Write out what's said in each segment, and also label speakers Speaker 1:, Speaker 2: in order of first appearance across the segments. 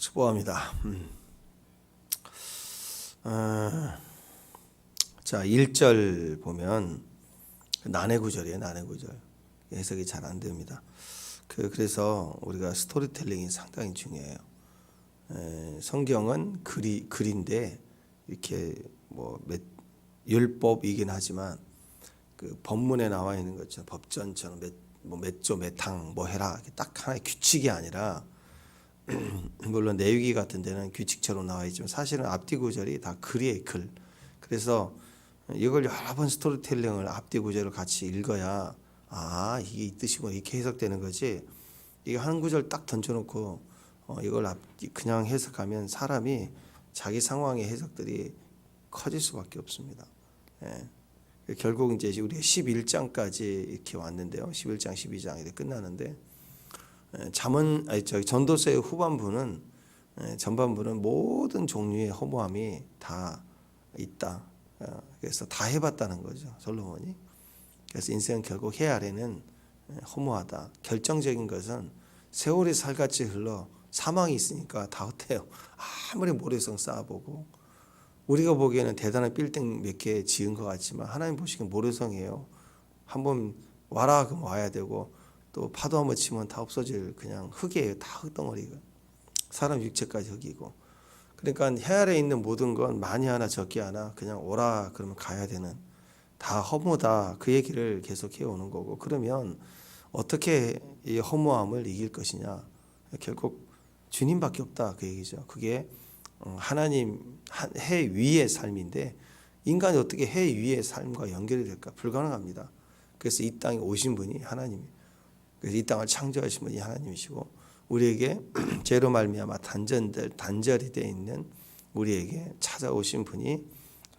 Speaker 1: 수고합니다. 자, 1절 보면 난해 구절이에요. 난해 구절. 해석이 잘 안 됩니다. 그래서 우리가 스토리텔링이 상당히 중요해요. 성경은 글인데 이렇게 뭐 율법이긴 하지만 그 법문에 나와 있는 것처럼 법전처럼 몇 조 몇 항 뭐 해라 딱 하나의 규칙이 아니라 물론 내위기 같은 데는 규칙처럼 나와 있지만 사실은 앞뒤 구절이 다 글이에요. 글. 그래서 이걸 여러 번 스토리텔링을 앞뒤 구절을 같이 읽어야 이게 이 뜻이고 이렇게 해석되는 거지. 이게 한 구절 딱 던져놓고 이걸 그냥 해석하면 사람이 자기 상황의 해석들이 커질 수밖에 없습니다. 결국 이제 우리 11장까지 이렇게 왔는데요. 11장, 12장 이렇게 끝나는데 전도서의 후반부는 전반부는 모든 종류의 허무함이 다 있다. 그래서 다 해봤다는 거죠. 솔로몬이. 그래서 인생은 결국 해 아래는 허무하다. 결정적인 것은 세월이 살같이 흘러 사망이 있으니까 다 헛해요. 아무리 모래성 쌓아보고 우리가 보기에는 대단한 빌딩 몇 개 지은 것 같지만 하나님 보시기엔 모래성이에요. 한번 와라 그럼 와야 되고 또 파도 한번 치면 다 없어질 그냥 흙이에요. 다 흙덩어리가. 사람 육체까지 흙이고. 그러니까 해 아래에 있는 모든 건 많이 하나 적게 하나 그냥 오라 그러면 가야 되는 다 허무다. 그 얘기를 계속 해오는 거고. 그러면 어떻게 이 허무함을 이길 것이냐. 결국 주님밖에 없다. 그 얘기죠. 그게 하나님 해 위의 삶인데 인간이 어떻게 해 위의 삶과 연결이 될까? 불가능합니다. 그래서 이 땅에 오신 분이 하나님이에요. 그래서 이 땅을 창조하신 분이 하나님이시고 우리에게 죄로 말미암아 단절이 되어 있는 우리에게 찾아오신 분이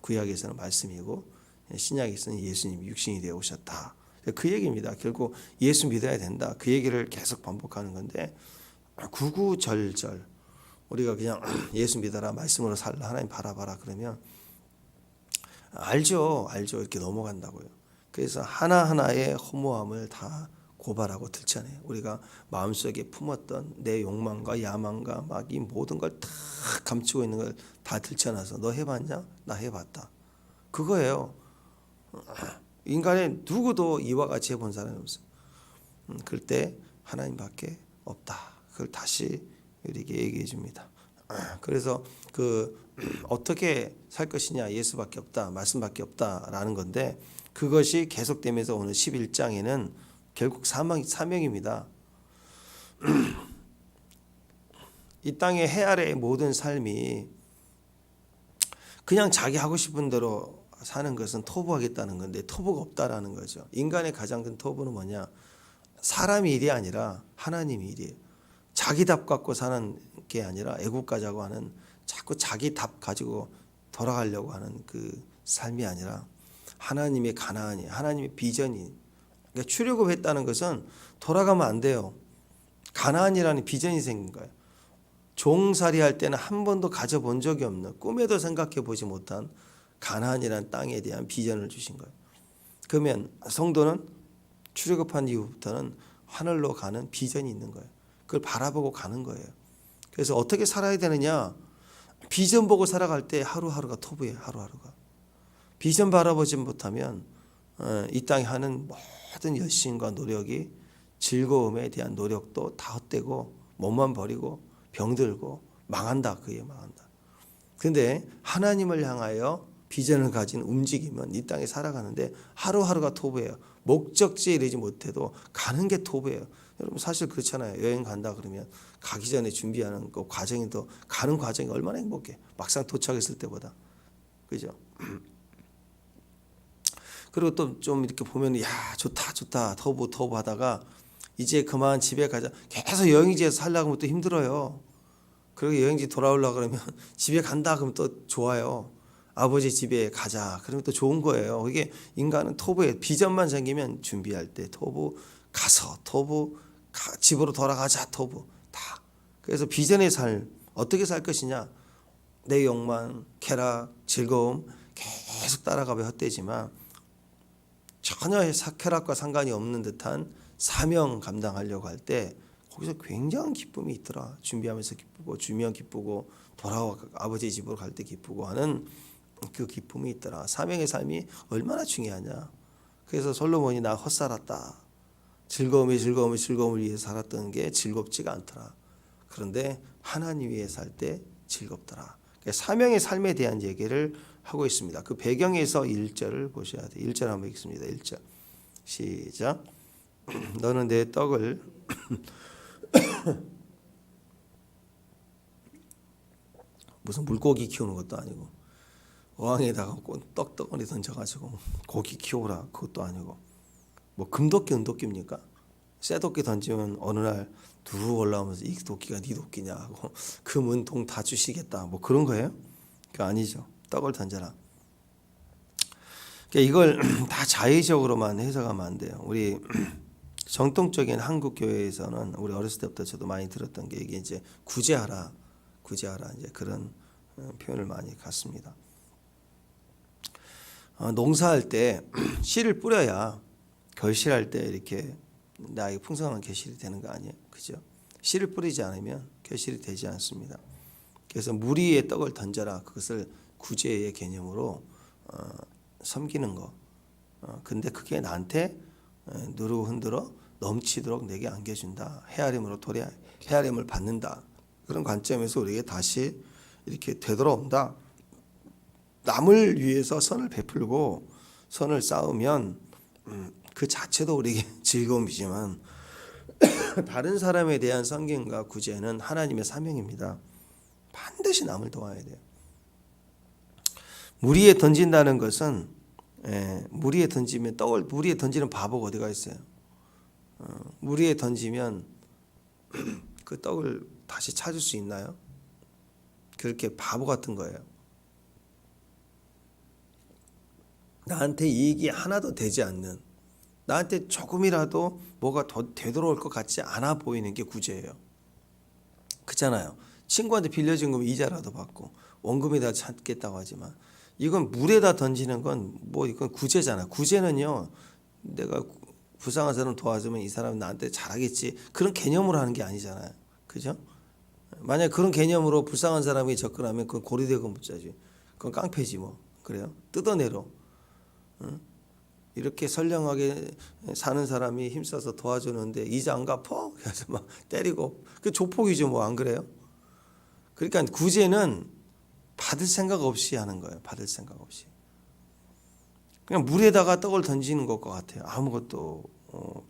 Speaker 1: 구약에서는 말씀이고 신약에서는 예수님이 육신이 되어 오셨다. 그 얘기입니다. 결국 예수 믿어야 된다. 그 얘기를 계속 반복하는 건데 구구절절 우리가 그냥 예수 믿어라 말씀으로 살라 하나님 바라봐라 그러면 알죠 이렇게 넘어간다고요. 그래서 하나하나의 허무함을 다 고발하고 들춰내요. 우리가 마음속에 품었던 내 욕망과 야망과 막 이 모든 걸 다 감추고 있는 걸 다 들춰놔서 너 해봤냐? 나 해봤다. 그거예요. 인간의 누구도 이와 같이 해본 사람이 없어요. 그럴 때 하나님밖에 없다. 그걸 다시 우리에게 얘기해 줍니다. 그래서 어떻게 살 것이냐 예수밖에 없다. 말씀밖에 없다라는 건데 그것이 계속되면서 오늘 11장에는 결국 사명입니다. 이 땅의 해 아래의 모든 삶이 그냥 자기 하고 싶은 대로 사는 것은 토부하겠다는 건데 토부가 없다라는 거죠. 인간의 가장 큰 토부는 뭐냐? 사람이 일이 아니라 하나님이 일이에요. 자기 답 갖고 사는 게 아니라 애국 가자고 하는 자꾸 자기 답 가지고 돌아가려고 하는 그 삶이 아니라 하나님의 가나안이 하나님의 비전이 그러니까 출애굽했다는 것은 돌아가면 안 돼요. 가나안이라는 비전이 생긴 거예요. 종살이 할 때는 한 번도 가져본 적이 없는 꿈에도 생각해 보지 못한 가나안이라는 땅에 대한 비전을 주신 거예요. 그러면 성도는 출애굽한 이후부터는 하늘로 가는 비전이 있는 거예요. 그걸 바라보고 가는 거예요. 그래서 어떻게 살아야 되느냐? 비전 보고 살아갈 때 하루하루가 토부예요. 하루하루가. 비전 바라보지 못하면 이 땅에 하는 모든 열심과 노력이 즐거움에 대한 노력도 다 헛되고 몸만 버리고 병들고 망한다. 그게 망한다. 그런데 하나님을 향하여 비전을 가진 움직이면 이 땅에 살아가는데 하루하루가 토부예요. 목적지에 이르지 못해도 가는 게 토부예요. 여러분 사실 그렇잖아요. 여행 간다 그러면 가기 전에 준비하는 그 과정이 더 가는 과정이 얼마나 행복해. 막상 도착했을 때보다. 그죠? 그리고 또 좀 이렇게 보면 좋다 터부 하다가 이제 그만 집에 가자. 계속 여행지에서 살려고 하면 또 힘들어요. 그리고 여행지 돌아오려고 그러면 집에 간다 그러면 또 좋아요. 아버지 집에 가자 그러면 또 좋은 거예요. 이게 인간은 토부에 비전만 생기면 준비할 때 토부 가서 토부 집으로 돌아가자 토부 다. 그래서 비전의 삶 어떻게 살 것이냐. 내 욕망, 쾌락, 즐거움 계속 따라가면 헛되지만 전혀 쾌락과 상관이 없는 듯한 사명 감당하려고 할 때 거기서 굉장한 기쁨이 있더라. 준비하면서 기쁘고 주면 기쁘고 돌아와 아버지 집으로 갈 때 기쁘고 하는 그 기쁨이 있더라. 사명의 삶이 얼마나 중요하냐. 그래서 솔로몬이 나 헛살았다. 즐거움을 위해 살았던 게 즐겁지가 않더라. 그런데 하나님 위해 살 때 즐겁더라. 사명의 삶에 대한 얘기를 하고 있습니다. 그 배경에서 1절을 보셔야 돼요. 1절 한번 읽습니다. 1절 시작. 너는 내 떡을 무슨 물고기 키우는 것도 아니고 어항에다가 떡덩어리 던져가지고 고기 키우라 그것도 아니고 뭐 금도끼 은도끼입니까? 쇠도끼 던지면 어느 날 두루 올라오면서 이 도끼가 네 도끼냐 하고 금 은동 다 주시겠다 뭐 그런 거예요? 그거 아니죠. 떡을 던져라. 그러니까 이걸 다 자의적으로만 해석하면 안 돼요. 우리 정통적인 한국 교회에서는 우리 어렸을 때부터 저도 많이 들었던 게 이게 이제 구제하라 이제 그런 표현을 많이 갖습니다. 농사할 때 씨를 뿌려야 결실할 때 이렇게 나에게 풍성한 결실이 되는 거 아니에요, 그죠? 씨를 뿌리지 않으면 결실이 되지 않습니다. 그래서 물 위에 떡을 던져라. 그것을 구제의 개념으로 섬기는 거. 근데 그게 나한테 누르고 흔들어 넘치도록 내게 안겨준다. 헤아림으로 헤아림을 받는다. 그런 관점에서 우리에게 다시 이렇게 되돌아온다. 남을 위해서 선을 베풀고 선을 쌓으면 그 자체도 우리에게 즐거움이지만 다른 사람에 대한 섬김과 구제는 하나님의 사명입니다. 반드시 남을 도와야 돼요. 물 위에 던진다는 것은 물 위에 던지면 떡을 물 위에 던지는 바보가 어디가 있어요? 물 위에 던지면 그 떡을 다시 찾을 수 있나요? 그렇게 바보 같은 거예요. 나한테 이익이 하나도 되지 않는, 나한테 조금이라도 뭐가 더 되돌아올 것 같지 않아 보이는 게 구제예요. 그렇잖아요. 친구한테 빌려준 거면 이자라도 받고 원금에다 찾겠다고 하지만 이건 물에다 던지는 건 뭐 이건 구제잖아. 구제는요, 내가 불쌍한 사람 도와주면 이 사람은 나한테 잘하겠지 그런 개념으로 하는 게 아니잖아요. 그죠? 만약 그런 개념으로 불쌍한 사람이 접근하면 그건 고리대금 묻자지. 그건 깡패지 뭐. 그래요? 뜯어내려. 응? 이렇게 선량하게 사는 사람이 힘써서 도와주는데 이자 안 갚어? 그래서 막 때리고 그 조폭이죠 뭐. 안 그래요? 그러니까 구제는 받을 생각 없이 하는 거예요. 받을 생각 없이. 그냥 물에다가 떡을 던지는 것과 같아요. 아무것도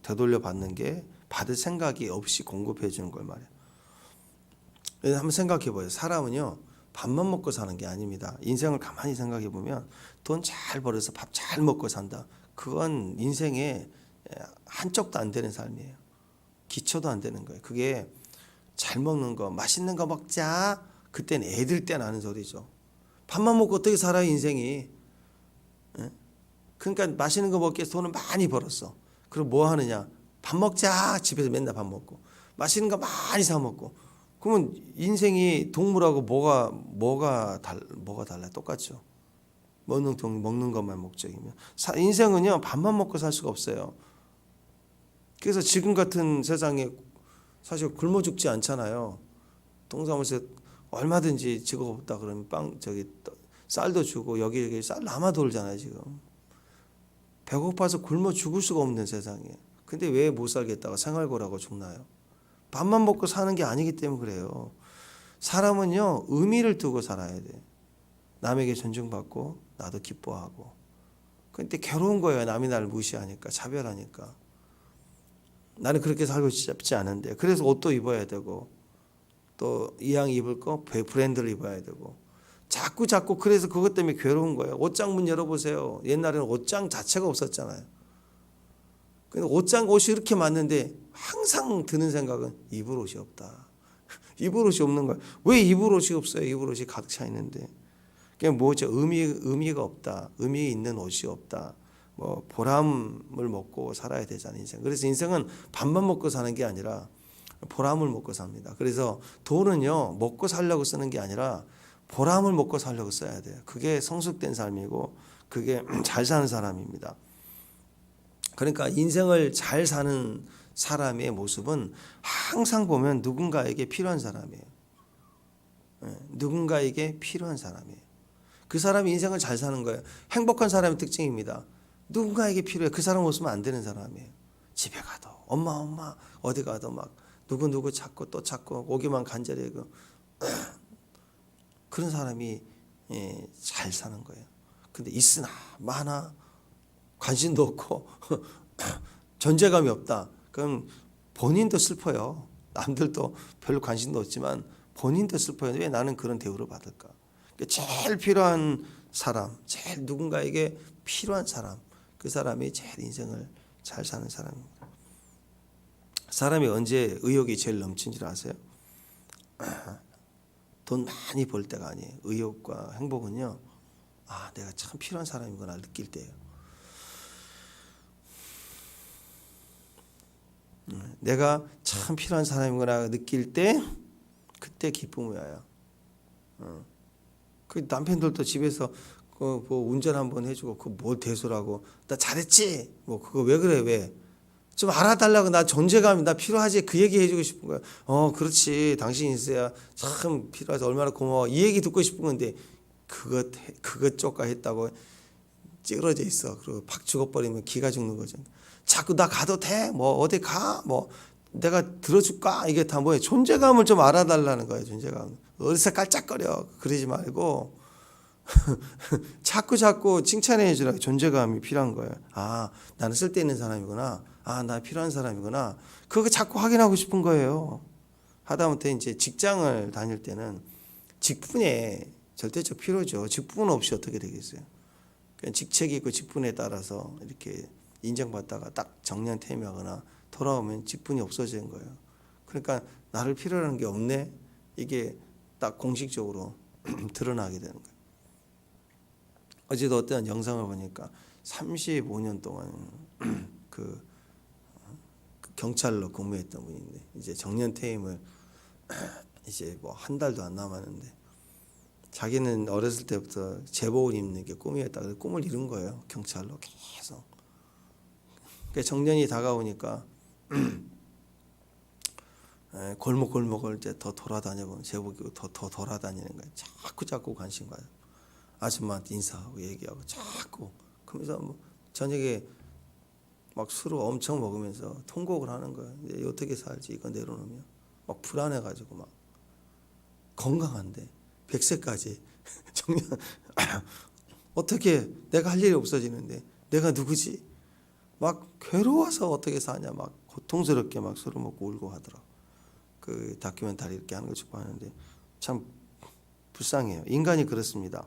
Speaker 1: 되돌려 받는 게 받을 생각이 없이 공급해 주는 걸 말이에요. 그래서 한번 생각해 보세요. 사람은요, 밥만 먹고 사는 게 아닙니다. 인생을 가만히 생각해 보면 돈 잘 벌어서 밥 잘 먹고 산다. 그건 인생의 한쪽도 안 되는 삶이에요. 기초도 안 되는 거예요. 그게 잘 먹는 거, 맛있는 거 먹자. 그때는 애들 때 나는 소리죠. 밥만 먹고 어떻게 살아요, 인생이. 그러니까 맛있는 거 먹기 위해서 돈을 많이 벌었어. 그럼 뭐 하느냐. 밥 먹자. 집에서 맨날 밥 먹고. 맛있는 거 많이 사 먹고. 그러면 인생이 동물하고 뭐가 달라요? 똑같죠. 먹는 것만 목적이면. 인생은요, 밥만 먹고 살 수가 없어요. 그래서 지금 같은 세상에 사실 굶어 죽지 않잖아요. 동사무소에 얼마든지 직업 없다 그러면 쌀도 주고 여기 쌀 남아 돌잖아요, 지금. 배고파서 굶어 죽을 수가 없는 세상에. 근데 왜 못 살겠다가 생활고라고 죽나요? 밥만 먹고 사는 게 아니기 때문에 그래요. 사람은요, 의미를 두고 살아야 돼. 남에게 존중받고 나도 기뻐하고. 근데 괴로운 거예요. 남이 나를 무시하니까, 차별하니까. 나는 그렇게 살고 싶지 않은데. 그래서 옷도 입어야 되고 또 이왕 입을 거 브랜드를 입어야 되고 자꾸 그래서 그것 때문에 괴로운 거예요. 옷장 문 열어보세요. 옛날에는 옷장 자체가 없었잖아요. 근데 옷이 이렇게 많은데 항상 드는 생각은 입을 옷이 없다. 입을 옷이 없는 거야. 왜 입을 옷이 없어요? 입을 옷이 가득 차 있는데. 그게 뭐죠? 의미가 없다. 의미 있는 옷이 없다. 뭐 보람을 먹고 살아야 되잖아요, 인생. 그래서 인생은 밥만 먹고 사는 게 아니라 보람을 먹고 삽니다. 그래서 돈은요, 먹고 살려고 쓰는 게 아니라 보람을 먹고 살려고 써야 돼요. 그게 성숙된 삶이고 그게 잘 사는 사람입니다. 그러니까 인생을 잘 사는 사람의 모습은 항상 보면 누군가에게 필요한 사람이에요. 누군가에게 필요한 사람이에요. 그 사람이 인생을 잘 사는 거예요. 행복한 사람의 특징입니다. 누군가에게 필요해. 그 사람 없으면 안 되는 사람이에요. 집에 가도 엄마 어디 가도 막 누구 찾고 또 찾고 오기만 간절히 그런 사람이 잘 사는 거예요. 근데 있으나 마나 관심도 없고 존재감이 없다. 그럼 본인도 슬퍼요. 남들도 별로 관심도 없지만 본인도 슬퍼요. 왜 나는 그런 대우를 받을까? 그러니까 제일 필요한 사람, 제일 누군가에게 필요한 사람, 그 사람이 제일 인생을 잘 사는 사람입니다. 사람이 언제 의욕이 제일 넘친 줄 아세요? 돈 많이 벌 때가 아니에요. 의욕과 행복은요. 내가 참 필요한 사람이구나 느낄 때예요. 내가 참 필요한 사람이구나 느낄 때 그때 기쁨이 와요. 그 남편들도 집에서 뭐 운전 한번 해주고 그 뭘 대수라고 나 잘했지? 뭐 그거 왜 그래 왜? 좀 알아달라고 나 존재감이 나 필요하지 그 얘기 해주고 싶은 거야. 그렇지 당신 있어야 참 필요하지 얼마나 고마워 이 얘기 듣고 싶은 건데 그것 쪼까 했다고 찌그러져 있어. 그리고 팍 죽어버리면 기가 죽는 거죠. 자꾸 나 가도 돼? 뭐 어디 가? 뭐 내가 들어줄까? 이게 다 뭐예요? 존재감을 좀 알아달라는 거예요. 존재감. 어디서 깔짝거려 그러지 말고 자꾸 칭찬해 주라. 존재감이 필요한 거예요. 나는 쓸데있는 사람이구나. 나 필요한 사람이구나. 그거 자꾸 확인하고 싶은 거예요. 하다못해 이제 직장을 다닐 때는 직분에 절대적 필요죠. 직분 없이 어떻게 되겠어요? 그냥 직책이 있고 직분에 따라서 이렇게 인정받다가 딱 정년퇴임하거나 돌아오면 직분이 없어지는 거예요. 그러니까 나를 필요로 하는 게 없네. 이게 딱 공식적으로 드러나게 되는 거예요. 어제도 어떤 영상을 보니까 35년 동안 그 경찰로 근무했던 분인데 이제 정년퇴임을 이제 뭐 한 달도 안 남았는데 자기는 어렸을 때부터 제복을 입는 게 꿈이었다. 그래서 꿈을 이룬 거예요. 경찰로 계속. 그러니까 정년이 다가오니까 골목골목을 이제 더 돌아다녀보면 제복 입고 더 돌아다니는 거예요. 자꾸 관심 가요. 아줌마한테 인사하고 얘기하고 자꾸 그러면서 뭐 저녁에 막 술을 엄청 먹으면서 통곡을 하는 거예요. 이제 어떻게 살지 이거 내려놓으면 막 불안해가지고 막 건강한데 100세까지 정년 어떻게 내가 할 일이 없어지는데 내가 누구지? 막 괴로워서 어떻게 사냐 막 고통스럽게 막 술을 먹고 울고 하더라. 그 다큐멘터리 이렇게 하는 거 듣고 하는데 참 불쌍해요. 인간이 그렇습니다.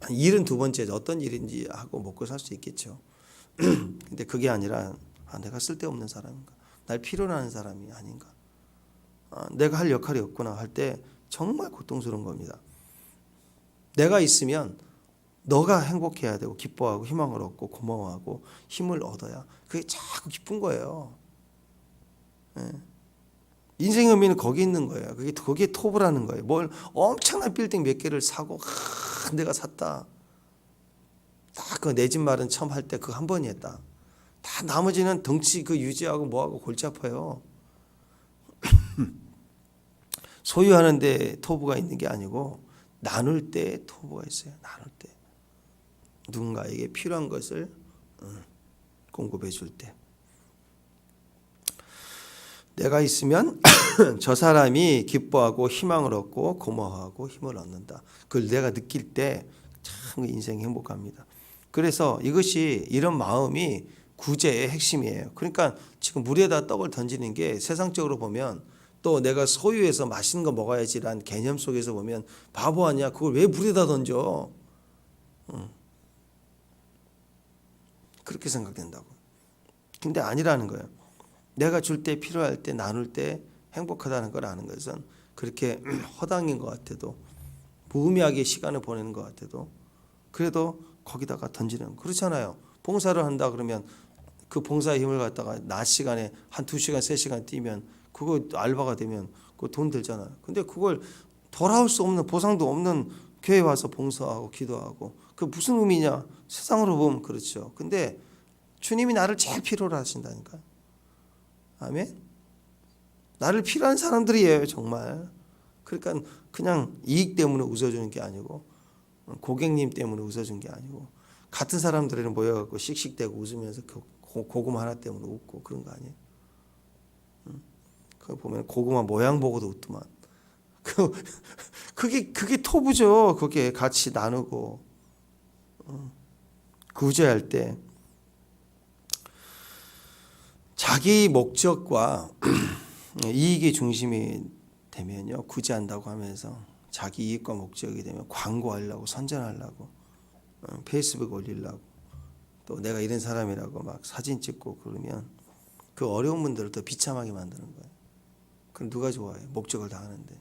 Speaker 1: 일은 두 번째 어떤 일인지 하고 먹고 살 수 있겠죠. 근데 그게 아니라 내가 쓸데없는 사람인가? 날 필요로 하는 사람이 아닌가? 내가 할 역할이 없구나 할 때 정말 고통스러운 겁니다. 내가 있으면 너가 행복해야 되고 기뻐하고 희망을 얻고 고마워하고 힘을 얻어야 그게 자꾸 기쁜 거예요. 인생의 의미는 거기 있는 거예요. 그게 거기에 톱을 거예요. 뭘 엄청난 빌딩 몇 개를 사고 내가 샀다. 딱 그 내 집 마련 처음 할 때 그 한 번이었다. 다 나머지는 덩치 그 유지하고 뭐하고 골치 아파요. 소유하는데 토부가 있는 게 아니고 나눌 때 토부가 있어요. 나눌 때 누군가에게 필요한 것을 공급해 줄 때 내가 있으면 저 사람이 기뻐하고 희망을 얻고 고마워하고 힘을 얻는다. 그걸 내가 느낄 때 참 인생이 행복합니다. 그래서 이것이 이런 마음이 구제의 핵심이에요. 그러니까 지금 물에다 떡을 던지는 게 세상적으로 보면 또 내가 소유해서 맛있는 거 먹어야지라는 개념 속에서 보면 바보 아니야. 그걸 왜 물에다 던져? 그렇게 생각된다고. 근데 아니라는 거예요. 내가 줄 때 필요할 때 나눌 때 행복하다는 걸 아는 것은 그렇게 허당인 것 같아도 무의미하게 시간을 보내는 것 같아도 그래도 거기다가 던지는 그렇잖아요. 봉사를 한다 그러면 그 봉사의 힘을 갖다가 낮 시간에 한 2시간 3시간 뛰면 그거 알바가 되면 그거 돈 들잖아요. 근데 그걸 돌아올 수 없는 보상도 없는 교회 와서 봉사하고 기도하고 그 무슨 의미냐? 세상으로 보면 그렇죠. 근데 주님이 나를 제일 필요로 하신다니까요. 아멘. 나를 필요한 사람들이에요, 정말. 그러니까 그냥 이익 때문에 웃어주는 게 아니고, 고객님 때문에 웃어준 게 아니고, 같은 사람들이랑 모여갖고 씩씩대고 웃으면서 고구마 하나 때문에 웃고 그런 거 아니에요? 그 보면 고구마 모양 보고도 웃더만. 그게 토부죠. 그게 같이 나누고 구제할 때 자기 목적과 이익이 중심이 되면요, 구제한다고 하면서 자기 이익과 목적이 되면 광고하려고, 선전하려고, 페이스북 올리려고, 또 내가 이런 사람이라고 막 사진 찍고 그러면 그 어려운 분들을 더 비참하게 만드는 거예요. 그럼 누가 좋아해? 목적을 다 하는데.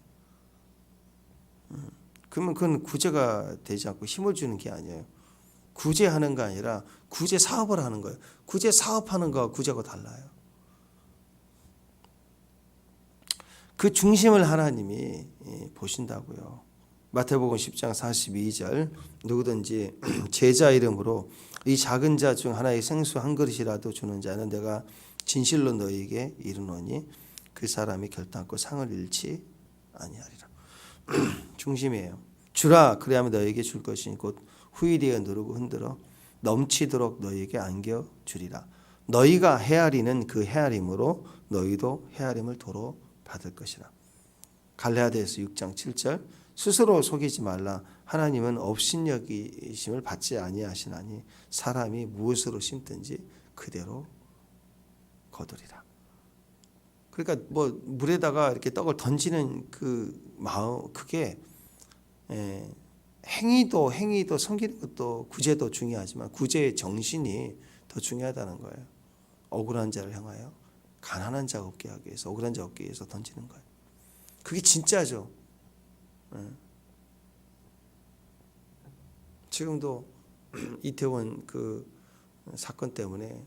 Speaker 1: 그러면 그건 구제가 되지 않고 힘을 주는 게 아니에요. 구제하는 거 아니라 구제 사업을 하는 거예요. 구제 사업하는 거와 구제가 달라요. 그 중심을 하나님이 보신다고요. 마태복음 10장 42절 누구든지 제자 이름으로 이 작은 자 중 하나의 생수 한 그릇이라도 주는 자는 내가 진실로 너희에게 이르노니 그 사람이 결단코 상을 잃지 아니하리라. 중심이에요. 주라 그리하면 너희에게 줄 것이니 곧 후일이에 누르고 흔들어 넘치도록 너희에게 안겨 주리라. 너희가 헤아리는 그 헤아림으로 너희도 헤아림을 도로 받을 것이라. 갈라디아서 6장 7절 스스로 속이지 말라. 하나님은 업신여기심을 받지 아니하시나니 사람이 무엇으로 심든지 그대로 거두리라. 그러니까 뭐 물에다가 이렇게 떡을 던지는 그 마음, 그게 행위도 섬기는 것도 구제도 중요하지만 구제의 정신이 더 중요하다는 거예요. 억울한 자를 향하여 가난한 자가 없게 하기 위해서, 억울한 자가 없게 위해서 던지는 거예요. 그게 진짜죠. 지금도 이태원 그 사건 때문에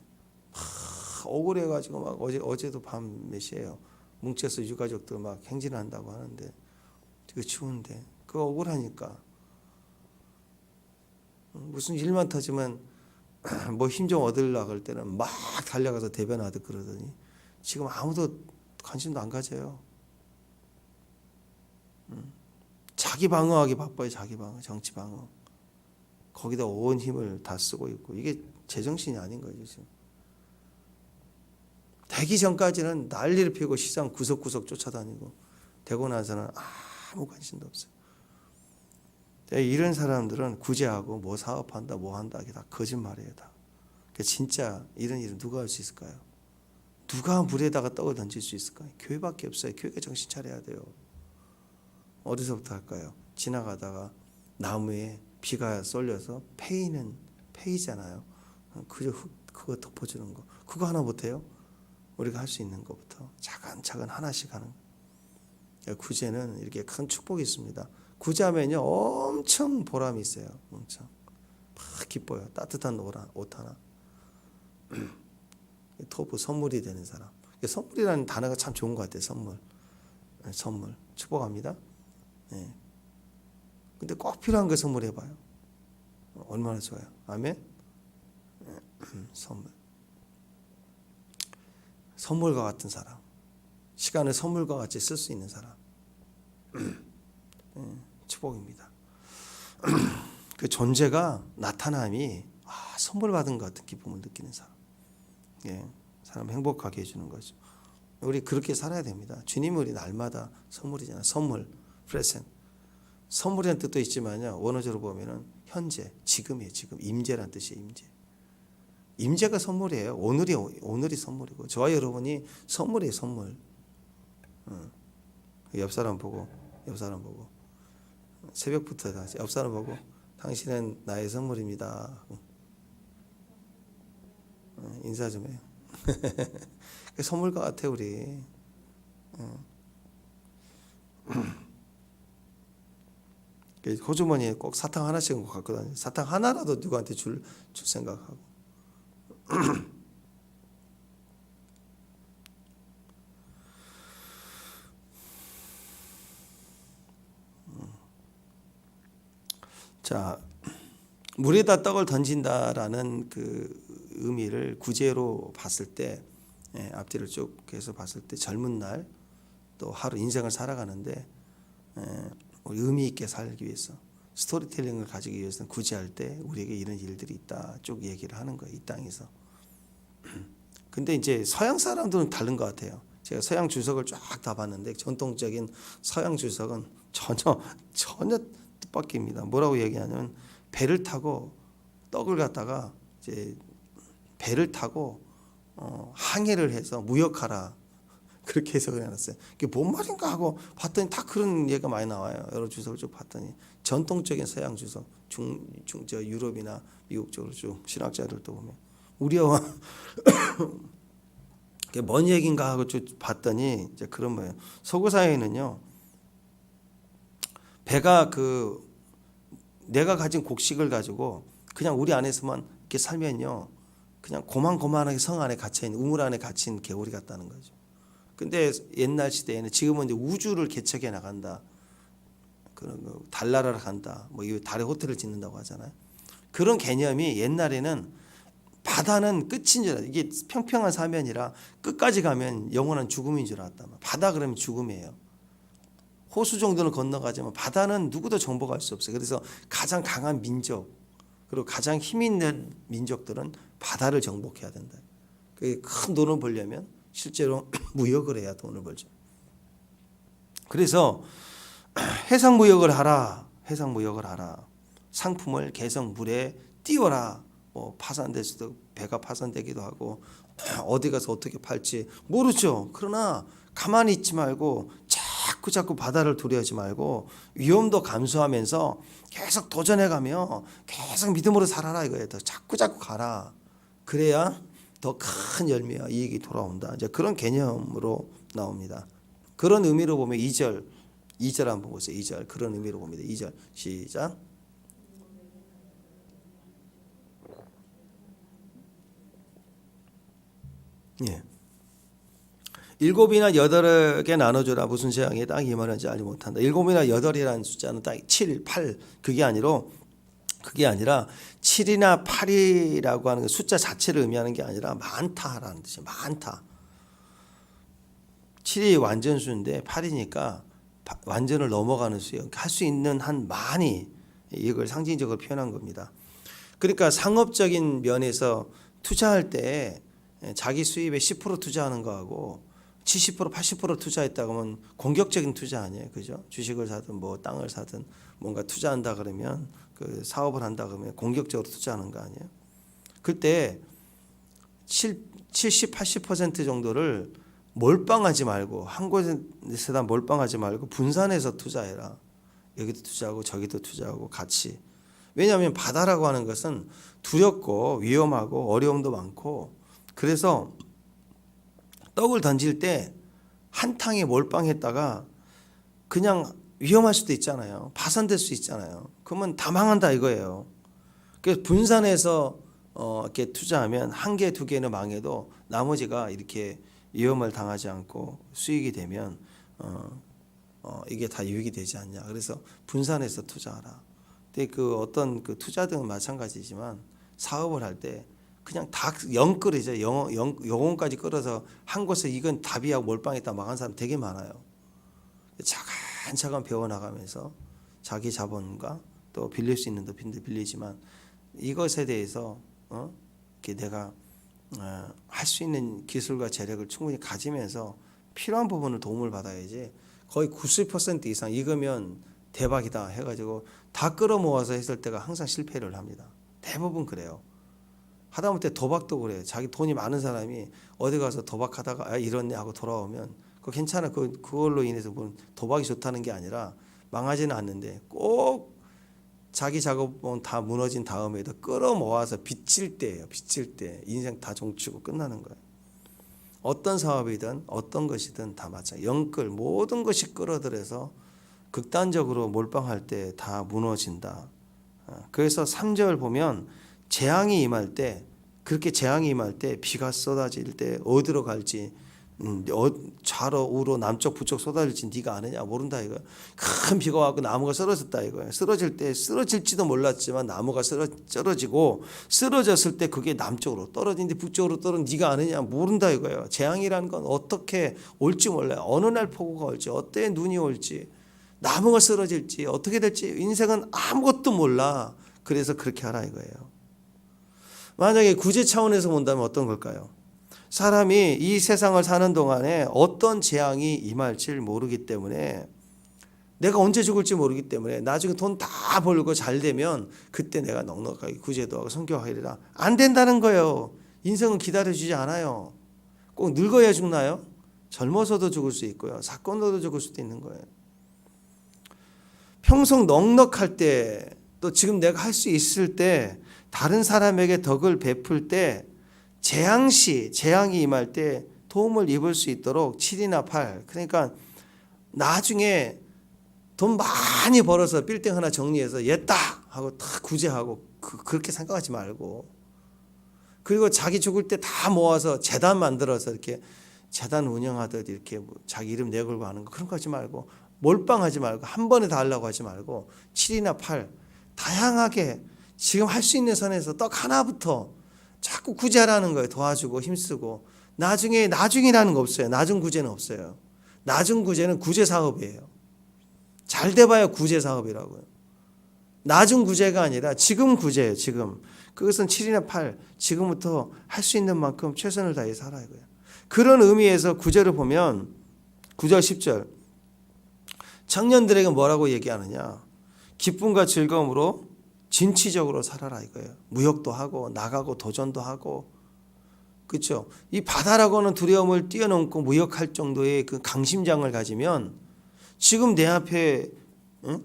Speaker 1: 억울해가지고 막 어제도 밤 몇 시에요. 뭉쳐서 유가족들 막 행진한다고 하는데 되게 추운데 그거 억울하니까 무슨 일만 터지면 뭐 힘 좀 얻으려고 할 때는 막 달려가서 대변하듯 그러더니 지금 아무도 관심도 안 가져요. 자기 방어하기 바빠요. 자기 방어, 정치 방어. 거기다 온 힘을 다 쓰고 있고 이게 제정신이 아닌 거죠. 지금. 되기 전까지는 난리를 피우고 시장 구석구석 쫓아다니고 되고 나서는 아무 관심도 없어요. 이런 사람들은 구제하고 뭐 사업한다 뭐 한다 이게 다 거짓말이에요. 다. 진짜 이런 일은 누가 할 수 있을까요? 누가 물에다가 떡을 던질 수 있을까요? 교회밖에 없어요. 교회가 정신 차려야 돼요. 어디서부터 할까요? 지나가다가 나무에 비가 쏠려서 페이잖아요. 그거 덮어주는 거. 그거 하나 못해요? 우리가 할 수 있는 것부터 차근차근 하나씩 하는 거예요. 구제는 이렇게 큰 축복이 있습니다. 구제하면요 엄청 보람이 있어요. 엄청 막 기뻐요. 따뜻한 옷 하나. 토부 선물이 되는 사람. 선물이라는 단어가 참 좋은 것 같아요. 선물 축복합니다. 네. 근데 꼭 필요한 거 선물해봐요. 얼마나 좋아요. 아멘. 선물과 같은 사람. 시간을 선물과 같이 쓸 수 있는 사람. 축복입니다. 그 존재가 나타남이 선물 받은 것 같은 기쁨을 느끼는 사람. 사람 행복하게 해주는 거죠. 우리 그렇게 살아야 됩니다. 주님은 우리 날마다 선물이잖아요. 선물, 프레젠트. 선물이라는 뜻도 있지만요. 원어적으로 보면은 현재, 지금이에요. 지금 임재란 뜻이에요. 임재가 선물이에요. 오늘이 선물이고 저와 여러분이 선물이에요. 선물. 옆 사람 보고 새벽부터 다시 옆 사람 보고 당신은 나의 선물입니다. 인사 좀 해요. 선물과 같아 우리. 호주머니에 꼭 사탕 하나씩은 갖고 다녀요. 사탕 하나라도 누구한테 줄 생각하고. 자, 물에다 떡을 던진다라는 그 의미를 구제로 봤을 때 앞뒤를 쭉 해서 봤을 때 젊은 날 또 하루 인생을 살아가는데 의미 있게 살기 위해서 스토리텔링을 가지기 위해서는 구제할 때 우리에게 이런 일들이 있다 쭉 얘기를 하는 거예요. 이 땅에서. 근데 이제 서양 사람들은 다른 것 같아요. 제가 서양 주석을 쫙 다 봤는데 전통적인 서양 주석은 전혀 뜻밖입니다. 뭐라고 얘기하냐면 배를 타고 떡을 갖다가 이제 배를 타고 항해를 해서 무역하라 그렇게 해석을 해놨어요. 그게 뭔 말인가 하고 봤더니 다 그런 얘기가 많이 나와요. 여러 주석을 쭉 봤더니 전통적인 서양 주석, 저 유럽이나 미국 쪽으로 쭉 신학자들도 보면 우리와 그게 뭔 얘기인가 하고 쭉 봤더니 이제 그런 거예요. 서구사회는요, 배가 내가 가진 곡식을 가지고 그냥 우리 안에서만 이렇게 살면요, 그냥 고만고만하게 성 안에 갇혀있는 우물 안에 갇힌 개구리 같다는 거죠. 근데 옛날 시대에는 지금은 이제 우주를 개척해 나간다, 그런 거 달나라를 간다, 뭐 이 달에 호텔을 짓는다고 하잖아요. 그런 개념이 옛날에는 바다는 끝인 줄 알았어요. 이게 평평한 사면이라 끝까지 가면 영원한 죽음인 줄 알았단 말이에요. 바다 그러면 죽음이에요. 호수 정도는 건너가지만 바다는 누구도 정복할 수 없어요. 그래서 가장 강한 민족 그리고 가장 힘 있는 민족들은 바다를 정복해야 된다. 큰 돈을 벌려면 실제로 무역을 해야 돈을 벌죠. 그래서 해상 무역을 하라. 해상 무역을 하라. 상품을 계속 물에 띄워라. 뭐 파산될 수도 배가 파산되기도 하고 어디 가서 어떻게 팔지 모르죠. 그러나 가만히 있지 말고 자꾸 바다를 두려워하지 말고 위험도 감수하면서 계속 도전해가며 계속 믿음으로 살아라 이거예요. 더 자꾸 가라. 그래야 더 큰 열매와 이익이 돌아온다. 이제 그런 개념으로 나옵니다. 그런 의미로 보면 2절 한번 보세요. 2절 그런 의미로 봅니다. 2절 시작. 예. 7이나 8에게 나눠주라. 무슨 재앙이 딱 이 말인지 알지 못한다. 7이나 8이라는 숫자는 딱 7, 8 그게 아니라 7이나 8이라고 하는 숫자 자체를 의미하는 게 아니라 많다라는 뜻이에요. 많다. 7이 완전수인데 8이니까 완전을 넘어가는 수예요. 할 수 있는 한 많이 이걸 상징적으로 표현한 겁니다. 그러니까 상업적인 면에서 투자할 때 자기 수입의 10% 투자하는 거하고 70% 80% 투자했다고 하면 공격적인 투자 아니에요. 그죠? 주식을 사든 뭐 땅을 사든 뭔가 투자한다 그러면 그 사업을 한다 그러면 공격적으로 투자하는 거 아니에요. 그때 70, 80% 정도를 몰빵하지 말고 한 곳에다 몰빵하지 말고 분산해서 투자해라. 여기도 투자하고 저기도 투자하고 같이. 왜냐하면 바다라고 하는 것은 두렵고 위험하고 어려움도 많고 그래서 떡을 던질 때 한탕에 몰빵했다가 그냥 위험할 수도 있잖아요. 파산될 수 있잖아요. 그러면 다 망한다 이거예요. 그래서 분산해서 이렇게 투자하면 한 개, 두 개는 망해도 나머지가 이렇게 위험을 당하지 않고 수익이 되면 이게 다 유익이 되지 않냐. 그래서 분산해서 투자하라. 근데 어떤 투자 등은 마찬가지지만 사업을 할 때 그냥 다 영끌이죠. 영혼까지 끌어서 한 곳에 이건 답이야 몰빵했다 망한 사람 되게 많아요. 차근차근 배워나가면서 자기 자본과 또 빌릴 수 있는 도 빌리지만 이것에 대해서 이렇게 내가 할 수 있는 기술과 재력을 충분히 가지면서 필요한 부분을 도움을 받아야지 거의 90% 이상 이거면 대박이다 해가지고 다 끌어모아서 했을 때가 항상 실패를 합니다. 대부분 그래요. 하다못해 도박도 그래요. 자기 돈이 많은 사람이 어디 가서 도박하다가 이렇네 하고 돌아오면 그거 괜찮아. 그걸로 인해서 뭐 도박이 좋다는 게 아니라 망하지는 않는데 꼭 자기 작업은 다 무너진 다음에도 끌어모아서 빚질 때예요. 빚질 때 인생 다 종치고 끝나는 거예요. 어떤 사업이든 어떤 것이든 다 마찬가지. 영끌 모든 것이 끌어들여서 극단적으로 몰빵할 때 다 무너진다. 그래서 3절 보면 재앙이 임할 때 그렇게 재앙이 임할 때 비가 쏟아질 때 어디로 갈지 좌로 우로 남쪽 북쪽 쏟아질지 네가 아느냐 모른다 이거. 큰 비가 와고 나무가 쓰러졌다 이거예요. 쓰러질 때 쓰러질지도 몰랐지만 나무가 쓰러지고 쓰러졌을 때 그게 남쪽으로 떨어진데 북쪽으로 떨어진 네가 아느냐 모른다 이거예요. 재앙이라는 건 어떻게 올지 몰라요. 어느 날 폭우가 올지 어때 눈이 올지 나무가 쓰러질지 어떻게 될지 인생은 아무것도 몰라. 그래서 그렇게 하라 이거예요. 만약에 구제 차원에서 본다면 어떤 걸까요? 사람이 이 세상을 사는 동안에 어떤 재앙이 임할지 모르기 때문에 내가 언제 죽을지 모르기 때문에 나중에 돈 다 벌고 잘 되면 그때 내가 넉넉하게 구제도 하고 성교하리라. 안 된다는 거예요. 인생은 기다려주지 않아요. 꼭 늙어야 죽나요? 젊어서도 죽을 수 있고요. 사건으로도 죽을 수도 있는 거예요. 평생 넉넉할 때 또 지금 내가 할 수 있을 때 다른 사람에게 덕을 베풀 때 재앙이 임할 때 도움을 입을 수 있도록 7이나 8 그러니까 나중에 돈 많이 벌어서 빌딩 하나 정리해서 얘다 하고 다 구제하고 그렇게 생각하지 말고 그리고 자기 죽을 때 다 모아서 재단 만들어서 이렇게 재단 운영하듯 이렇게 자기 이름 내걸고 하는 거 그런 거 하지 말고 몰빵하지 말고 한 번에 다 하려고 하지 말고 7이나 8 다양하게 지금 할 수 있는 선에서 떡 하나부터 자꾸 구제하라는 거예요. 도와주고 힘쓰고 나중이라는 거 없어요. 나중 구제는 없어요. 나중 구제는 구제 사업이에요. 잘 돼봐야 구제 사업이라고요. 나중 구제가 아니라 지금 구제예요. 지금 그것은 7이나 8 지금부터 할 수 있는 만큼 최선을 다해 살아 이거예요. 그런 의미에서 구제를 보면 9절 10절 청년들에게 뭐라고 얘기하느냐 기쁨과 즐거움으로 진취적으로 살아라 이거예요. 무역도 하고 나가고 도전도 하고 그렇죠. 이 바다라고는 두려움을 뛰어넘고 무역할 정도의 그 강심장을 가지면 지금 내 앞에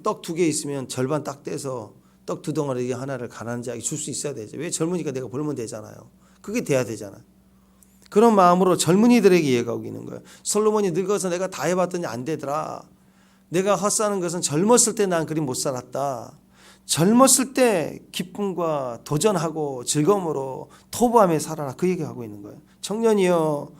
Speaker 1: 떡 2개 있으면 절반 딱 떼서 떡 2덩어리 하나를 가난한 자에게 줄 수 있어야 되죠. 왜 젊으니까 내가 벌면 되잖아요. 그게 돼야 되잖아요. 그런 마음으로 젊은이들에게 얘기하고 있는 거예요. 솔로몬이 늙어서 내가 다 해봤더니 안 되더라. 내가 헛사는 것은 젊었을 때 난 그리 못 살았다. 젊었을 때 기쁨과 도전하고 즐거움으로 토부하며 살아라. 그 얘기하고 있는 거예요. 청년이여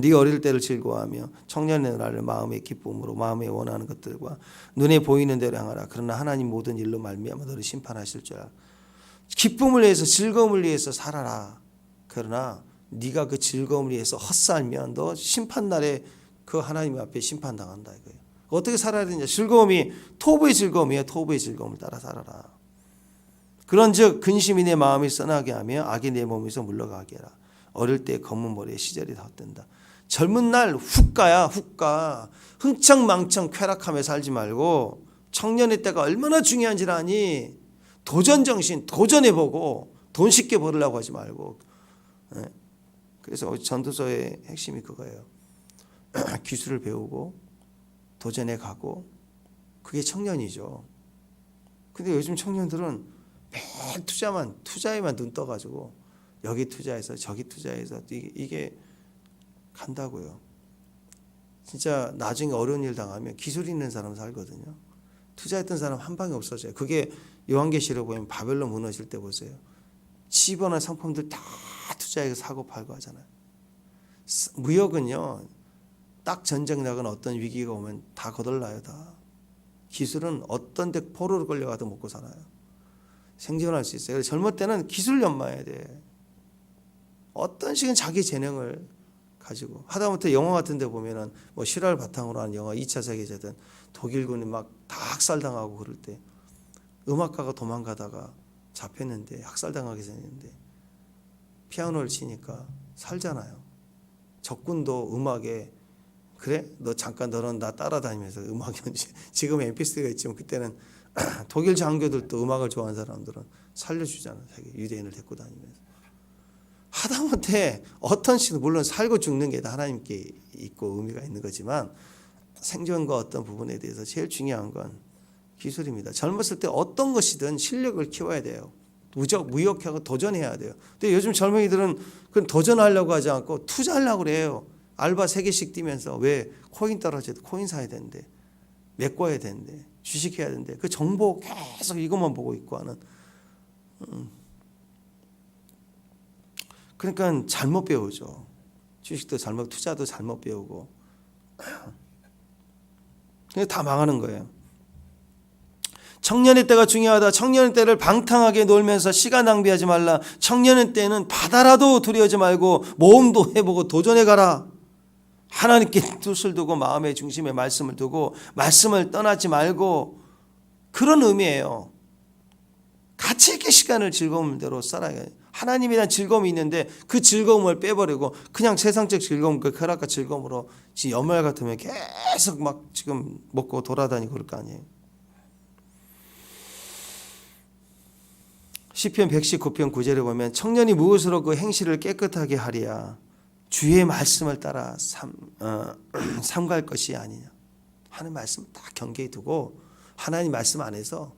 Speaker 1: 네가 어릴 때를 즐거워하며 청년의 날을 마음의 기쁨으로 마음에 원하는 것들과 눈에 보이는 대로 향하라. 그러나 하나님 모든 일로 말미암아 너를 심판하실 줄 알아. 기쁨을 위해서 즐거움을 위해서 살아라. 그러나 네가 그 즐거움을 위해서 헛살면 너 심판날에 그 하나님 앞에 심판당한다 이거예요. 어떻게 살아야 되냐. 즐거움이 토부의 즐거움이에요. 토부의 즐거움을 따라 살아라. 그런즉 근심이 내 마음을 써나게 하며 악이 내 몸에서 물러가게 해라. 어릴 때 검은 머리에 시절이 다 헛된다. 젊은 날 훅가야 훅가. 흥청망청 쾌락하며 살지 말고 청년의 때가 얼마나 중요한지를 아니. 도전정신 도전해보고 돈 쉽게 벌으려고 하지 말고. 그래서 전도서의 핵심이 그거예요. 기술을 배우고 도전해 가고 그게 청년이죠. 근데 요즘 청년들은 매일 투자에만 눈 떠가지고 여기 투자해서 저기 투자해서 이게 간다고요. 진짜 나중에 어려운 일 당하면 기술 있는 사람 살거든요. 투자했던 사람 한 방에 없어져요. 그게 요한계시록 보면 바벨론 무너질 때 보세요. 집어넣은 상품들 다 투자해서 사고 팔고 하잖아요. 무역은요. 딱 전쟁 나거나 어떤 위기가 오면 다 거덜나요. 다. 기술은 어떤 데 포로로 끌려가도 먹고 살아요. 생존할 수 있어요. 젊을 때는 기술 연마해야 돼. 어떤 식은 자기 재능을 가지고 하다못해 영화 같은 데 보면은 뭐 실화를 바탕으로 한 영화 2차 세계대전 독일군이 막 다 학살당하고 그럴 때 음악가가 도망가다가 잡혔는데 학살당하게 생겼는데 피아노를 치니까 살잖아요. 적군도 음악에 그래? 너 잠깐 너는 나 따라다니면서 음악 연주. 지금 MP3가 있지만 그때는 독일 장교들도 음악을 좋아하는 사람들은 살려주잖아요. 자기 유대인을 데리고 다니면서. 하다못해 어떤 식으로 물론 살고 죽는 게 다 하나님께 있고 의미가 있는 거지만 생존과 어떤 부분에 대해서 제일 중요한 건 기술입니다. 젊었을 때 어떤 것이든 실력을 키워야 돼요. 무역하고 도전해야 돼요. 근데 요즘 젊은이들은 그건 도전하려고 하지 않고 투자하려고 그래요. 알바 3개씩 뛰면서 왜 코인 떨어져도 코인 사야 되는데 메꿔야 되는데 주식해야 되는데 그 정보 계속 이것만 보고 있고 하는 그러니까 잘못 배우죠. 주식도 잘못, 투자도 잘못 배우고 다 망하는 거예요. 청년의 때가 중요하다. 청년의 때를 방탕하게 놀면서 시간 낭비하지 말라. 청년의 때는 바다라도 두려워하지 말고 모험도 해보고 도전해 가라. 하나님께 뜻을 두고 마음의 중심에 말씀을 두고 말씀을 떠나지 말고, 그런 의미예요. 같이 이렇게 시간을 즐거움대로 살아야 해요. 하나님에 대한 즐거움이 있는데 그 즐거움을 빼버리고 그냥 세상적 즐거움, 그 쾌락과 즐거움으로 연말 같으면 계속 막 지금 먹고 돌아다니고 그럴 거 아니에요. 시편 119편 9절에 보면 청년이 무엇으로 그 행실을 깨끗하게 하리야. 주의 말씀을 따라 삼갈 것이 아니냐. 하는 말씀 다 경계에 두고 하나님 말씀 안에서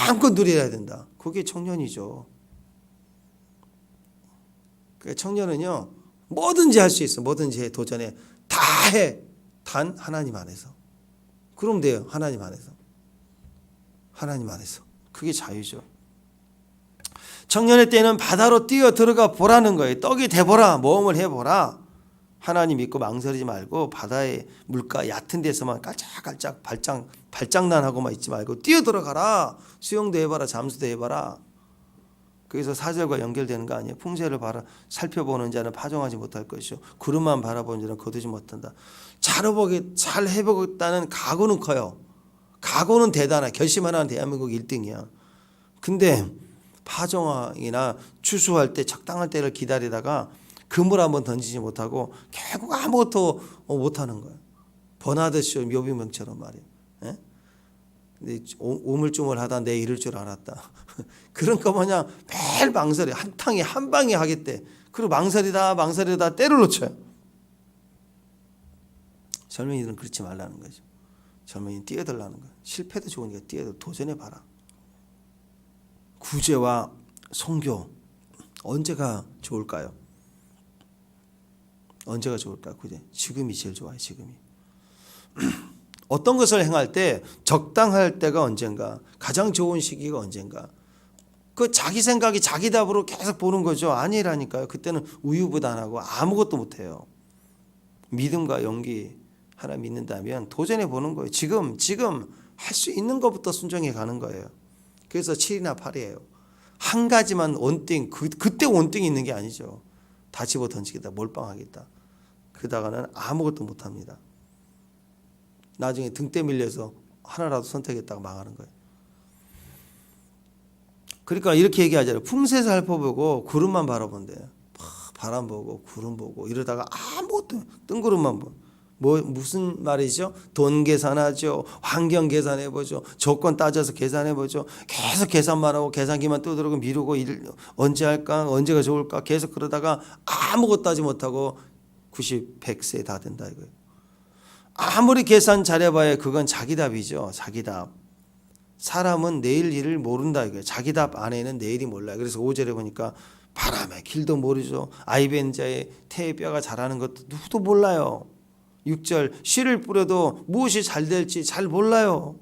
Speaker 1: 마음껏 누려야 된다. 그게 청년이죠. 그러니까 청년은요, 뭐든지 할 수 있어. 뭐든지 해. 도전해. 다 해. 단 하나님 안에서. 그럼 돼요. 하나님 안에서. 하나님 안에서. 그게 자유죠. 청년의 때는 바다로 뛰어 들어가 보라는 거예요. 떡이 돼보라. 모험을 해보라. 하나님 믿고 망설이지 말고 바다의 물가 얕은 데서만 깔짝깔짝 발장난하고만 있지 말고 뛰어 들어가라. 수영도 해봐라. 잠수도 해봐라. 그래서 4절과 연결되는 거 아니에요. 풍세를 살펴보는 자는 파종하지 못할 것이요 구름만 바라보는 자는 거두지 못한다. 잘 해보겠다는 각오는 커요. 각오는 대단해. 결심하는 대한민국 1등이야. 근데 파종이나 추수할 때 적당한 때를 기다리다가 그물 한번 던지지 못하고 결국 아무것도 못하는 거예요. 번하듯이 묘비명처럼 말이에요. 예? 우물쭈물하다 내 이럴 줄 알았다. 그런 거 마냥 매일 망설이 한 탕에 한 방에 하겠대. 그리고 망설이다 때를 놓쳐요. 젊은이들은 그렇지 말라는 거죠. 젊은이는 뛰어들라는 거예요. 실패도 좋으니까 뛰어들 도전해봐라. 구제와 선교 언제가 좋을까요? 언제가 좋을까요? 구제. 지금이 제일 좋아요. 지금이. 어떤 것을 행할 때 적당할 때가 언젠가, 가장 좋은 시기가 언젠가. 그 자기 생각이 자기 답으로 계속 보는 거죠. 아니라니까요. 그때는 우유부단하고 아무것도 못해요. 믿음과 용기 하나 믿는다면 도전해 보는 거예요. 지금 할 수 있는 것부터 순종해 가는 거예요. 그래서 7이나 8이에요. 한 가지만 원띵, 그때 원띵이 있는 게 아니죠. 다 집어 던지겠다, 몰빵하겠다. 그러다가는 아무것도 못합니다. 나중에 등대 밀려서 하나라도 선택했다가 망하는 거예요. 그러니까 이렇게 얘기하잖아요. 풍세 살펴보고 구름만 바라본대요. 바람 보고 구름 보고 이러다가 아무것도 뜬구름만 보고. 무슨 말이죠? 돈 계산하죠. 환경 계산해보죠. 조건 따져서 계산해보죠. 계속 계산만 하고 계산기만 떠들고 미루고 언제 할까? 언제가 좋을까? 계속 그러다가 아무것도 하지 못하고 90, 100세 다 된다 이거예요. 아무리 계산 잘해봐야 그건 자기 답이죠. 자기 답. 사람은 내일 일을 모른다 이거예요. 자기 답 안에는 내일이 몰라요. 그래서 5절에 보니까 바람의 길도 모르죠. 아이벤자의 태의 뼈가 자라는 것도 누구도 몰라요. 6절 씨를 뿌려도 무엇이 잘 될지 잘 몰라요.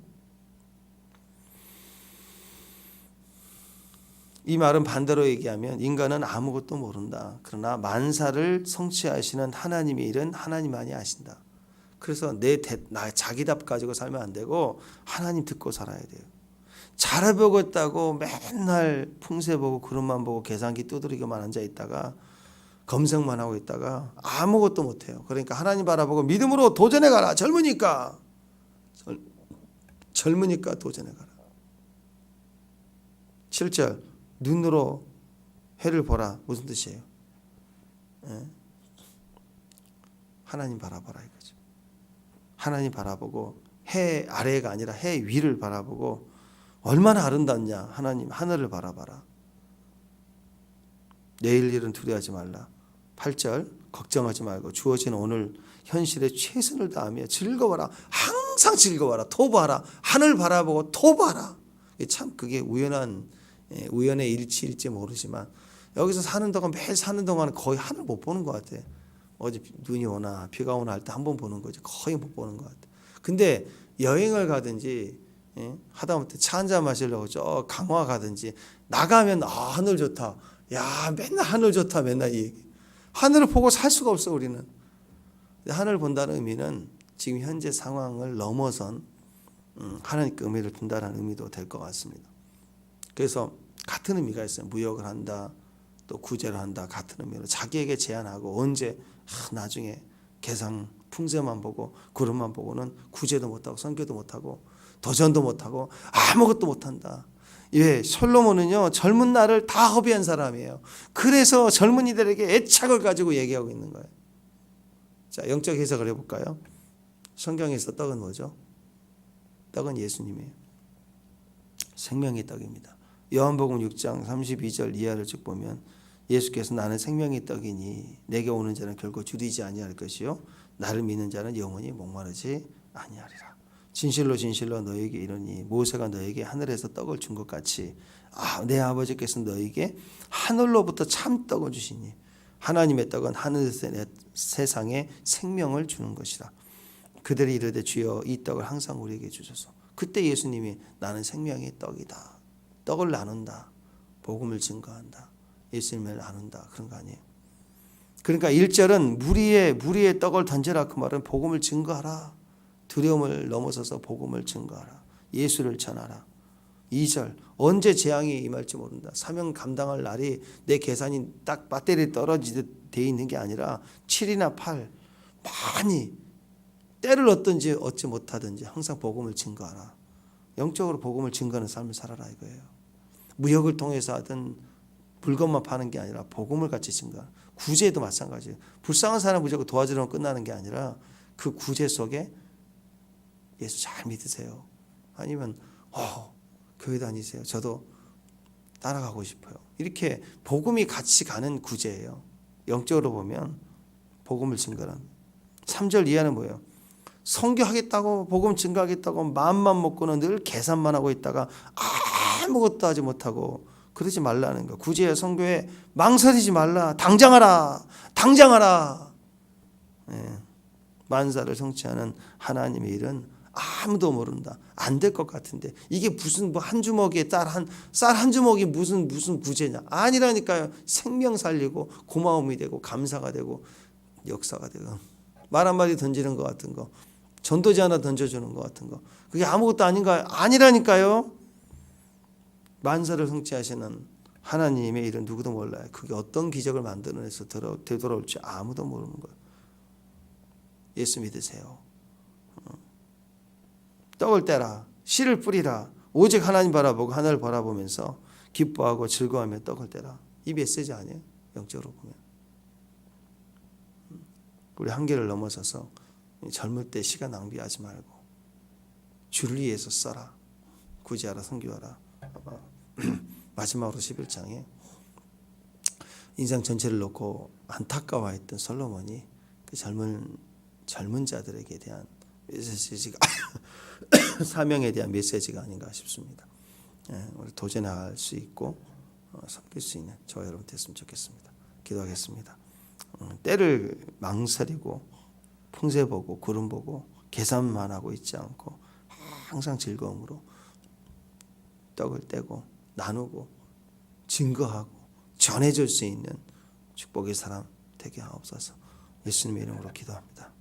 Speaker 1: 이 말은 반대로 얘기하면 인간은 아무것도 모른다. 그러나 만사를 성취하시는 하나님의 일은 하나님만이 아신다. 그래서 자기 답 가지고 살면 안 되고 하나님 듣고 살아야 돼요. 잘해보겠다고 맨날 풍세 보고 구름만 보고 계산기 두드리기만 앉아 있다가 검색만 하고 있다가 아무것도 못해요. 그러니까 하나님 바라보고 믿음으로 도전해가라. 젊으니까 도전해가라. 7절 눈으로 해를 보라. 무슨 뜻이에요? 예? 하나님 바라보라 이거죠. 하나님 바라보고 해 아래가 아니라 해 위를 바라보고 얼마나 아름답냐. 하나님 하늘을 바라봐라. 내일 일은 두려워하지 말라. 8절 걱정하지 말고 주어진 오늘 현실에 최선을 다하며 즐거워라. 항상 즐거워라. 토부하라. 하늘 바라보고 토부하라. 참 그게 우연의 일치일지 모르지만 여기서 사는 동안 매일 사는 동안 거의 하늘 못 보는 것 같아. 어제 눈이 오나 비가 오나 할 때 한 번 보는 거지 거의 못 보는 것 같아. 근데 여행을 가든지 하다못해 차 한잔 마시려고 저 강화 가든지 나가면 하늘 좋다. 야 맨날 하늘 좋다 맨날 이 얘기. 하늘을 보고 살 수가 없어 우리는. 하늘을 본다는 의미는 지금 현재 상황을 넘어선 하나님께 의미를 둔다는 의미도 될 것 같습니다. 그래서 같은 의미가 있어요. 무역을 한다, 또 구제를 한다, 같은 의미로 자기에게 제한하고 언제 나중에 계산 풍세만 보고 구름만 보고는 구제도 못하고 선교도 못하고 도전도 못하고 아무것도 못한다. 예, 솔로몬은요 젊은 날을 다 허비한 사람이에요. 그래서 젊은이들에게 애착을 가지고 얘기하고 있는 거예요. 자, 영적 해석을 해볼까요? 성경에서 떡은 뭐죠? 떡은 예수님이에요. 생명의 떡입니다. 요한복음 6장 32절 이하를 쭉 보면 예수께서 나는 생명의 떡이니 내게 오는 자는 결코 줄이지 아니할 것이요 나를 믿는 자는 영원히 목마르지 아니하리라. 진실로 진실로 너에게 이르니 모세가 너에게 하늘에서 떡을 준 것 같이 내 아버지께서 너에게 하늘로부터 참 떡을 주시니 하나님의 떡은 하늘 세상에 생명을 주는 것이라. 그들이 이르되 주여 이 떡을 항상 우리에게 주소서. 그때 예수님이 나는 생명의 떡이다. 떡을 나눈다. 복음을 증거한다. 예수님을 나눈다. 그런 거 아니에요. 그러니까 1절은 무리의 떡을 던져라. 그 말은 복음을 증거하라. 두려움을 넘어서서 복음을 증거하라. 예수를 전하라. 2절 언제 재앙이 임할지 모른다. 사명 감당할 날이 내 계산이 딱 배터리 떨어지듯 돼 있는 게 아니라 7이나 8 많이 때를 얻든지 얻지 못하든지 항상 복음을 증거하라. 영적으로 복음을 증거하는 삶을 살아라 이거예요. 무역을 통해서 하든 물건만 파는 게 아니라 복음을 같이 증거하라. 구제도 마찬가지예요. 불쌍한 사람 무조건 도와주려면 끝나는 게 아니라 그 구제 속에 예수 잘 믿으세요. 아니면 교회 다니세요. 저도 따라가고 싶어요. 이렇게 복음이 같이 가는 구제예요. 영적으로 보면 복음을 증거하는. 3절 이하는 뭐예요? 선교하겠다고 복음 증거하겠다고 마음만 먹고는 늘 계산만 하고 있다가 아무것도 하지 못하고 그러지 말라는 거. 구제에 선교에 망설이지 말라. 당장하라. 당장하라. 예. 만사를 성취하는 하나님의 일은 아무도 모른다. 안 될 것 같은데 이게 무슨 한 주먹에 쌀 한 주먹이 무슨 구제냐? 아니라니까요. 생명 살리고 고마움이 되고 감사가 되고 역사가 되고 말 한마디 던지는 것 같은 거, 전도지 하나 던져주는 것 같은 거, 그게 아무것도 아닌가요? 아니라니까요. 만사를 성취하시는 하나님의 일은 누구도 몰라요. 그게 어떤 기적을 만들어내서 되돌아올지 아무도 모르는 거예요. 예수 믿으세요. 떡을 떼라. 씨를 뿌리라. 오직 하나님 바라보고 하늘을 바라보면서 기뻐하고 즐거워하며 떡을 떼라. 이 메시지 아니에요? 영적으로 보면. 우리 한계를 넘어서서 젊을 때 시간 낭비하지 말고 주를 위해서 써라. 구제하라. 선교하라. 마지막으로 11장에 인생 전체를 놓고 안타까워했던 솔로몬이 그 젊은 자들에게 대한 메시지가 사명에 대한 메시지가 아닌가 싶습니다. 우리 도전할 수 있고 섬길 수 있는 저와 여러분 됐으면 좋겠습니다. 기도하겠습니다. 때를 망설이고 풍세 보고 구름 보고 계산만 하고 있지 않고 항상 즐거움으로 떡을 떼고 나누고 증거하고 전해줄 수 있는 축복의 사람 되게 하옵소서. 예수님의 이름으로 기도합니다.